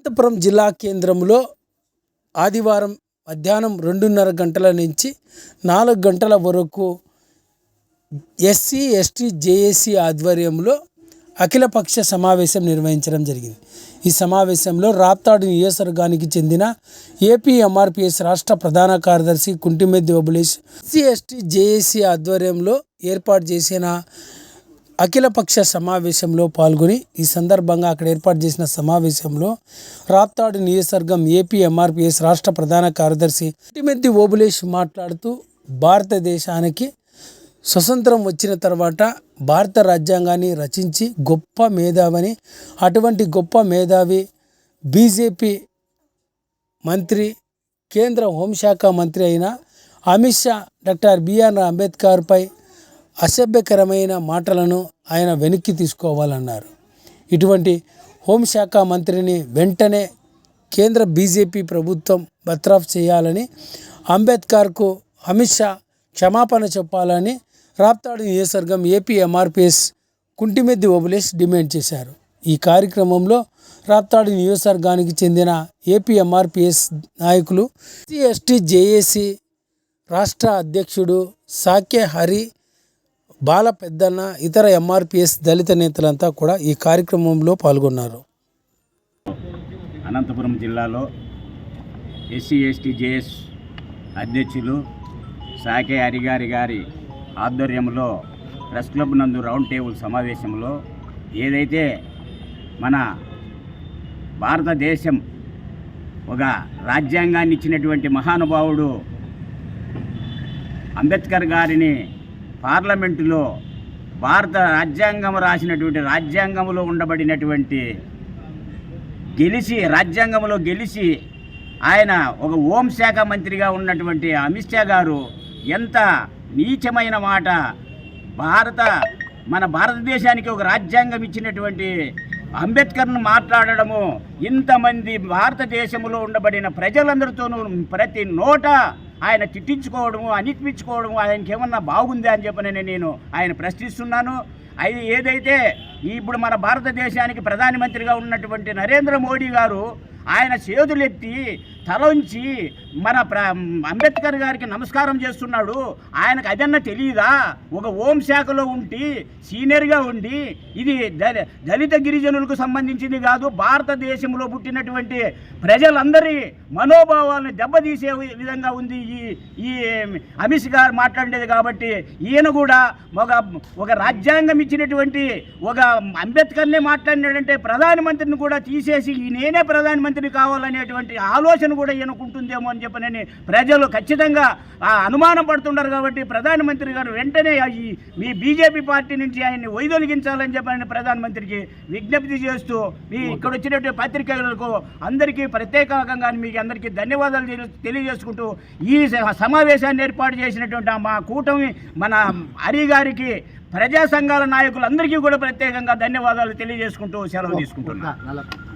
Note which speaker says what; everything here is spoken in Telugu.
Speaker 1: అనంతపురం జిల్లా కేంద్రంలో ఆదివారం మధ్యాహ్నం 2:30 గంటల నుంచి 4 గంటల వరకు ఎస్సీ ఎస్టీ జేఏసీ ఆధ్వర్యంలో అఖిలపక్ష సమావేశం నిర్వహించడం జరిగింది. ఈ సమావేశంలో రాప్తాడు నియోజకవర్గానికి చెందిన ఏపీ ఎంఆర్పిఎస్ రాష్ట్ర ప్రధాన కార్యదర్శి కుంటిమెద్ది ఓబులేష్ ఎస్సీ ఎస్టీ జేఏసీ ఆధ్వర్యంలో ఏర్పాటు చేసిన అఖిలపక్ష సమావేశంలో పాల్గొని ఈ సందర్భంగా అక్కడ ఏర్పాటు చేసిన సమావేశంలో రాప్తాడు నియోజకవర్గం ఏపీ ఎంఆర్పిఎస్ రాష్ట్ర ప్రధాన కార్యదర్శి కుంటిమెద్ది ఓబులేష్ మాట్లాడుతూ భారతదేశానికి స్వతంత్రం వచ్చిన తర్వాత భారత రాజ్యాంగాన్ని రచించి గొప్ప మేధావని, అటువంటి గొప్ప మేధావి బీజేపీ మంత్రి కేంద్ర హోంశాఖ మంత్రి అయిన అమిత్ షా డాక్టర్ బిఆర్ అంబేద్కర్పై అసభ్యకరమైన మాటలను ఆయన వెనక్కి తీసుకోవాలన్నారు. ఇటువంటి హోంశాఖ మంత్రిని వెంటనే కేంద్ర బీజేపీ ప్రభుత్వం బర్తరఫ్ చేయాలని, అంబేద్కర్కు అమిత్ షా క్షమాపణ చెప్పాలని రాప్తాడు నియోజకవర్గం ఏపీ ఎంఆర్పిఎస్ కుంటిమెద్ది ఓబులేష్ డిమాండ్ చేశారు. ఈ కార్యక్రమంలో రాప్తాడు నియోజకవర్గానికి చెందిన ఏపీ ఎంఆర్పిఎస్ నాయకులు, ఎస్సీ ఎస్టీ జేఏసీ రాష్ట్ర అధ్యక్షుడు సాకే హరి, బాల పెద్దన్న, ఇతర ఎంఆర్పిఎస్ దళిత నేతలంతా కూడా ఈ కార్యక్రమంలో పాల్గొన్నారు.
Speaker 2: అనంతపురం జిల్లాలో ఎస్సీ ఎస్టీ జేఎస్ అధ్యక్షులు సాకే హరి గారి ఆధ్వర్యంలో ప్రెస్ క్లబ్ నందు రౌండ్ టేబుల్ సమావేశంలో ఏదైతే మన భారతదేశం ఒక రాజ్యాంగాన్ని ఇచ్చినటువంటి మహానుభావుడు అంబేద్కర్ గారిని పార్లమెంటులో భారత రాజ్యాంగం రాసినటువంటి రాజ్యాంగంలో ఉండబడినటువంటి రాజ్యాంగంలో గెలిచి ఆయన ఒక హోంశాఖ మంత్రిగా ఉన్నటువంటి అమిత్ షా గారు ఎంత నీచమైన మాట, మన భారతదేశానికి ఒక రాజ్యాంగం ఇచ్చినటువంటి అంబేద్కర్ను మాట్లాడడము, ఇంతమంది భారతదేశంలో ఉండబడిన ప్రజలందరితోనూ ప్రతి నోట ఆయన తిట్టించుకోవడము, అనిపించుకోవడము ఆయనకి ఏమన్నా బాగుందా అని చెప్పని నేను ఆయన ప్రశ్నిస్తున్నాను. అది ఏదైతే ఇప్పుడు మన భారతదేశానికి ప్రధానమంత్రిగా ఉన్నటువంటి నరేంద్ర మోడీ గారు ఆయన చేతులెత్తి తలంచి మన అంబేద్కర్ గారికి నమస్కారం చేస్తున్నాడు. ఆయనకు అదన్నా తెలియదా? ఒక హోంశాఖలో ఉండి సీనియర్గా ఉండి ఇది దళిత గిరిజనులకు సంబంధించింది కాదు, భారతదేశంలో పుట్టినటువంటి ప్రజలందరి మనోభావాలను దెబ్బతీసే విధంగా ఉంది ఈ అమిత్ గారు మాట్లాడేది. కాబట్టి ఈయన కూడా ఒక రాజ్యాంగం ఇచ్చినటువంటి ఒక అంబేద్కర్నే మాట్లాడినాడంటే ప్రధానమంత్రిని కూడా తీసేసి నేనే ప్రధానమంత్రి కావాలనేటువంటి ఆలోచన కూడా ఈయనకుంటుందేమో అని చెప్పనని ప్రజలు ఖచ్చితంగా అనుమానం పడుతున్నారు. కాబట్టి ప్రధానమంత్రి గారు వెంటనే మీ బీజేపీ పార్టీ నుంచి ఆయన్ని వైదొలిగించాలని చెప్పని ప్రధానమంత్రికి విజ్ఞప్తి చేస్తూ మీ ఇక్కడ వచ్చినటువంటి పత్రికలకు అందరికీ ప్రత్యేకంగా మీకు అందరికీ ధన్యవాదాలు తెలియజేసుకుంటూ ఈ సమావేశాన్ని ఏర్పాటు చేసినటువంటి మా కూటమి మన హరి గారికి ప్రజా సంఘాల నాయకులందరికీ కూడా ప్రత్యేకంగా ధన్యవాదాలు తెలియజేసుకుంటూ సెలవు తీసుకుంటున్నాను.